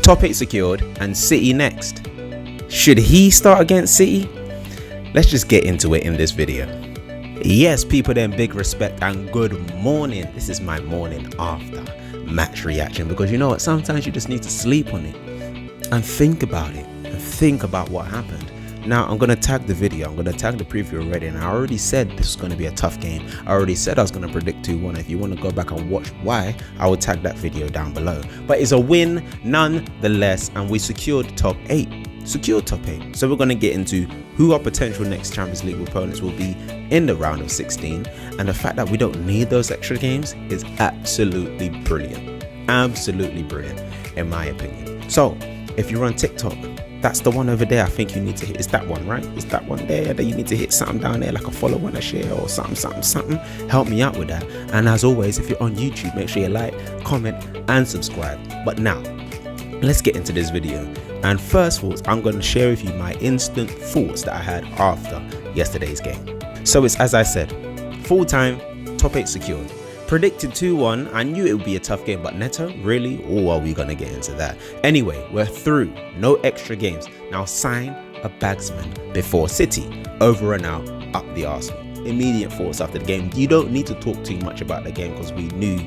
top 8 secured, and City next. Should he start against City? Let's just get into it in this video. Yes, people, then big respect and good morning. This is my morning after match reaction, because you know what, sometimes you just need to sleep on it and think about it and think about what happened. Now I'm going to tag the video, I'm going to tag the preview already, and I already said this is going to be a tough game. I already said I was going to predict 2-1. If you want to go back and watch why, I will tag that video down below. But it's a win nonetheless, and we secured top 8. So we're going to get into who our potential next Champions League opponents will be in the round of 16, and the fact that we don't need those extra games is absolutely brilliant in my opinion. So if you're on TikTok, that's the one over there I think you need to hit. Is that one, right? Is that one there that you need to hit something down there, like a follow and a share or something? Help me out with that. And as always, if you're on YouTube, make sure you like, comment and subscribe. But now let's get into this video. And first thoughts, I'm going to share with you my instant thoughts that I had after yesterday's game. So it's as I said, full time, top 8 secured. Predicted 2-1. I knew it would be a tough game, but Neto, really? Or are we going to get into that? Anyway, we're through. No extra games. Now sign a bagsman before City. Over and out, up the Arsenal. Immediate thoughts after the game. You don't need to talk too much about the game because we knew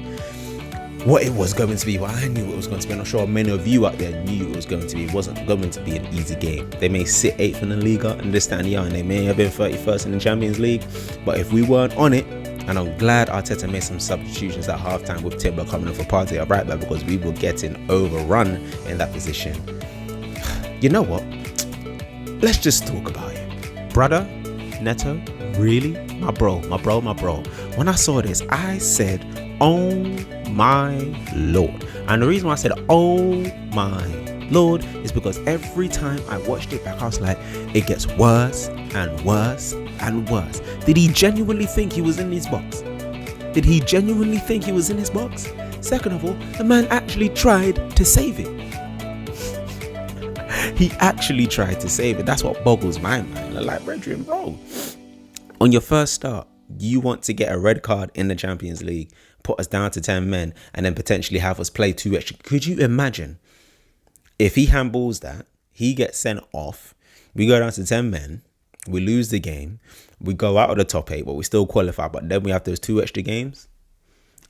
what it was going to be. Well, I knew it was going to be. I'm not sure many of you out there knew it was going to be. It wasn't going to be an easy game. They may sit 8th in the Liga and this, that, and the other, and they may have been 31st in the Champions League. But if we weren't on it, and I'm glad Arteta made some substitutions at halftime with Timber coming in for Partey at right back, because we were getting overrun in that position. You know what? Let's just talk about it. Brother, Neto, really? My bro. When I saw this, I said, oh my Lord. And the reason why I said, oh my Lord, is because every time I watched it back, I was like, it gets worse and worse and worse. Did he genuinely think he was in his box? Second of all, the man actually tried to save it. He actually tried to save it. That's what boggles my mind. Like, brethren, bro, on your first start, you want to get a red card in the Champions League, put us down to 10 men, and then potentially have us play 2 extra. Could you imagine if he handballs that, he gets sent off, we go down to 10 men, we lose the game, we go out of the top 8, but we still qualify, but then we have those 2 extra games?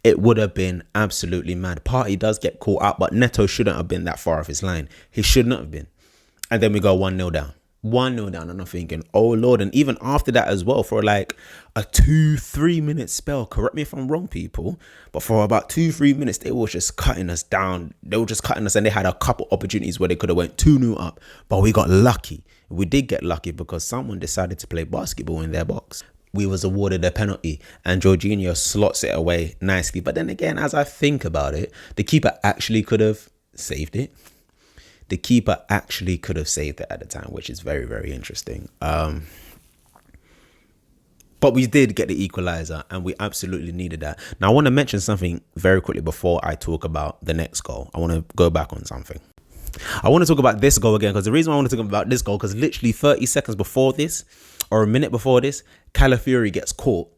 It would have been absolutely mad. Partey does get caught up, but Neto shouldn't have been that far off his line. He should not have been. And then we go 1-0 down. 1-0 down, and I'm thinking, oh Lord. And even after that as well, for like a 2-3 minute spell, correct me if I'm wrong, people, but for about 2-3 minutes, they were just cutting us down. They were just cutting us, and they had a couple opportunities where they could have went 2-0 up, but we got lucky. We did get lucky because someone decided to play basketball in their box. We was awarded a penalty, and Jorginho slots it away nicely. But then again, as I think about it, the keeper actually could have saved it. The keeper actually could have saved it at the time, which is very, very interesting. But we did get the equalizer, and we absolutely needed that. Now, I want to mention something very quickly before I talk about the next goal. I want to go back on something. I want to talk about this goal again, because the reason I want to talk about this goal, because literally 30 seconds before this, or a minute before this, Calafiori gets caught.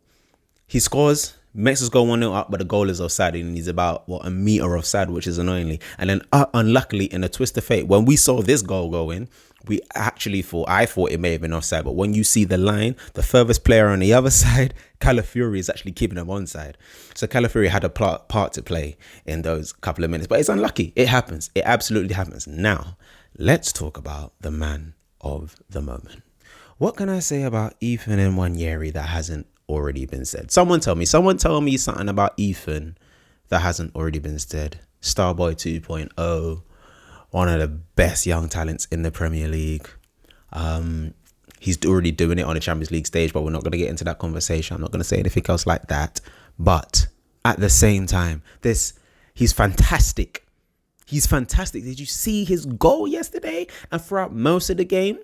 He scores, makes us go 1-0 up, but the goal is offside, and he's about a meter offside, which is annoyingly. And then unluckily, in a twist of fate, when we saw this goal go in, we actually I thought it may have been offside, but when you see the line, the furthest player on the other side, Calafiori is actually keeping him onside. So Calafiori had a part to play in those couple of minutes, but it's unlucky. It happens. It absolutely happens. Now, let's talk about the man of the moment. What can I say about Ethan and Nwaneri that hasn't already been said? Someone tell me something about Ethan that hasn't already been said. Starboy 2.0, one of the best young talents in the Premier League. He's already doing it on the Champions League stage, but we're not going to get into that conversation. I'm not going to say anything else like that. But at the same time, he's fantastic. Did you see his goal yesterday and throughout most of the game?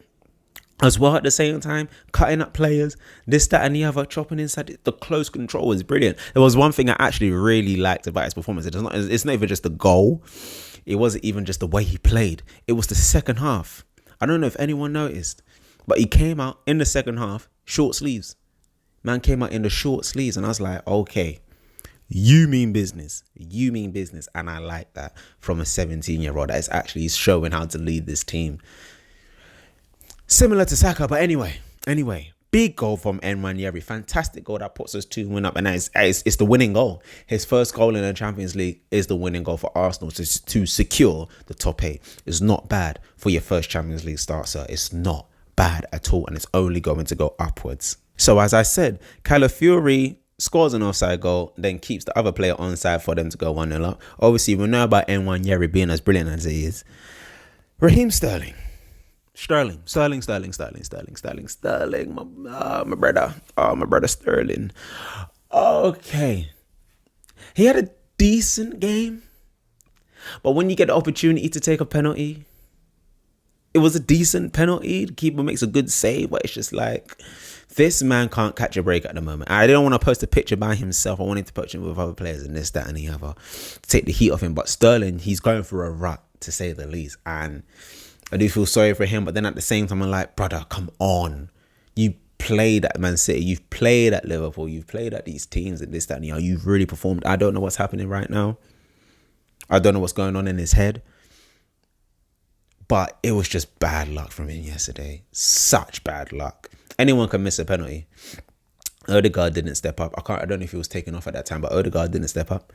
As well, at the same time, cutting up players, this, that, and the other, chopping inside. The close control is brilliant. There was one thing I actually really liked about his performance. It's not even just the goal. It wasn't even just the way he played. It was the second half. I don't know if anyone noticed, but he came out in the second half, short sleeves. Man came out in the short sleeves, and I was like, okay, You mean business. You mean business. And I like that from a 17-year-old that is actually showing how to lead this team. Similar to Saka, but anyway, big goal from Nwaneri. Fantastic goal that puts us 2-1 up, and it's the winning goal. His first goal in the Champions League is the winning goal for Arsenal to secure the top 8. It's not bad for your first Champions League start, sir. It's not bad at all, and it's only going to go upwards. So as I said, Calafiori scores an offside goal, then keeps the other player onside for them to go 1-0 up. Obviously, we know about Nwaneri being as brilliant as he is. Raheem Sterling, my brother Sterling. Okay, he had a decent game, but when you get the opportunity to take a penalty, it was a decent penalty. The keeper makes a good save, but it's just like, this man can't catch a break at the moment. I didn't want to post a picture by himself. I wanted to post him with other players and this, that, and the other to take the heat off him. But Sterling, he's going through a rut, to say the least. And I do feel sorry for him. But then at the same time, I'm like, brother, come on. You played at Man City. You've played at Liverpool. You've played at these teams and this, that, and the other. You've really performed. I don't know what's happening right now. I don't know what's going on in his head. But it was just bad luck from him yesterday. Such bad luck. Anyone can miss a penalty. Odegaard didn't step up. I don't know if he was taken off at that time, but Odegaard didn't step up.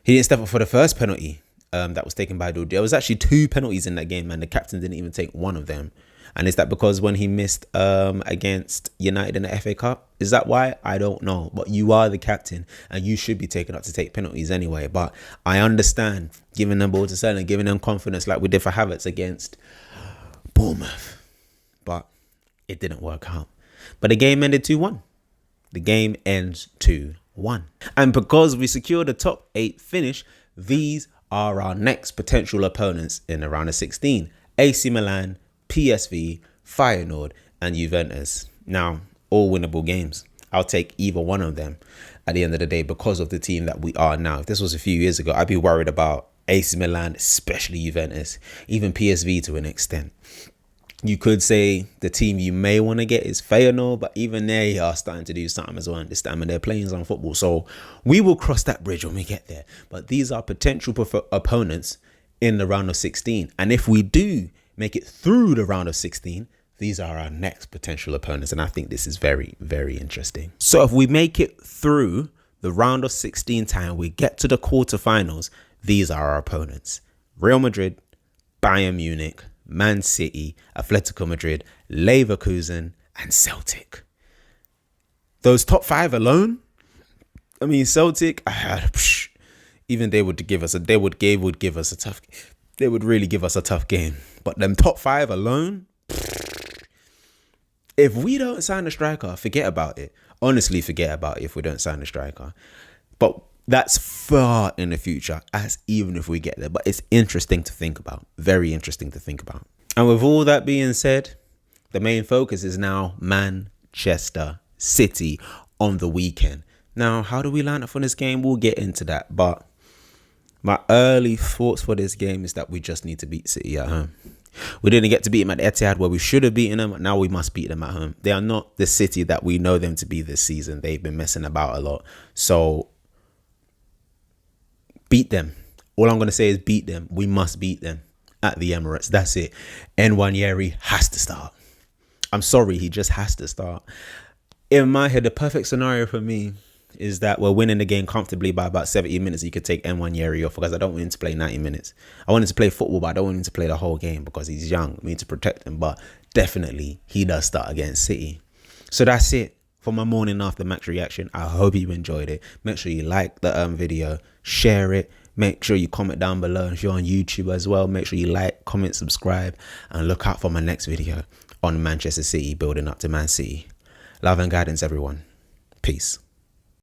He didn't step up for the first penalty that was taken by Dodi. There was actually 2 penalties in that game, and the captain didn't even take one of them. And is that because when he missed against United in the FA Cup? Is that why? I don't know. But you are the captain, and you should be taken up to take penalties anyway. But I understand giving them ball to Sterling, giving them confidence like we did for Havertz against Bournemouth. But it didn't work out. But the game ended 2-1. The game ends 2-1. And because we secured the top 8 finish, these are our next potential opponents in the round of 16. AC Milan, PSV, Feyenoord, and Juventus. Now, all winnable games. I'll take either one of them at the end of the day because of the team that we are now. If this was a few years ago, I'd be worried about AC Milan, especially Juventus, even PSV to an extent. You could say the team you may want to get is Feyenoord, but even they are starting to do something as well this time, and they're playing some football. So we will cross that bridge when we get there. But these are potential opponents in the round of 16. And if we do make it through the round of 16, these are our next potential opponents. And I think this is very, very interesting. So if we make it through the round of 16 time, we get to the quarterfinals, these are our opponents. Real Madrid, Bayern Munich, Man City, Atletico Madrid, Leverkusen, and Celtic. Those top 5 alone, I mean, Celtic, even they would give us a tough. They would really give us a tough game. But them top 5 alone, if we don't sign a striker, forget about it. Honestly, forget about it if we don't sign a striker. But that's far in the future, as even if we get there. But it's interesting to think about. Very interesting to think about. And with all that being said, the main focus is now Manchester City on the weekend. Now, how do we line up for this game? We'll get into that. But my early thoughts for this game is that we just need to beat City at home. We didn't get to beat them at the Etihad where we should have beaten them. Now we must beat them at home. They are not the City that we know them to be this season. They've been messing about a lot. So beat them. All I'm going to say is beat them. We must beat them at the Emirates. That's it. Nwaneri has to start. I'm sorry, he just has to start. In my head, the perfect scenario for me is that we're winning the game comfortably by about 70 minutes. You could take Nwaneri off because I don't want him to play 90 minutes. I want him to play football, but I don't want him to play the whole game because he's young. I need to protect him, but definitely he does start against City. So that's it for my morning after match reaction. I hope you enjoyed it. Make sure you like the video, share it. Make sure you comment down below. If you're on YouTube as well, make sure you like, comment, subscribe, and look out for my next video on Manchester City building up to Man City. Love and guidance, everyone. Peace.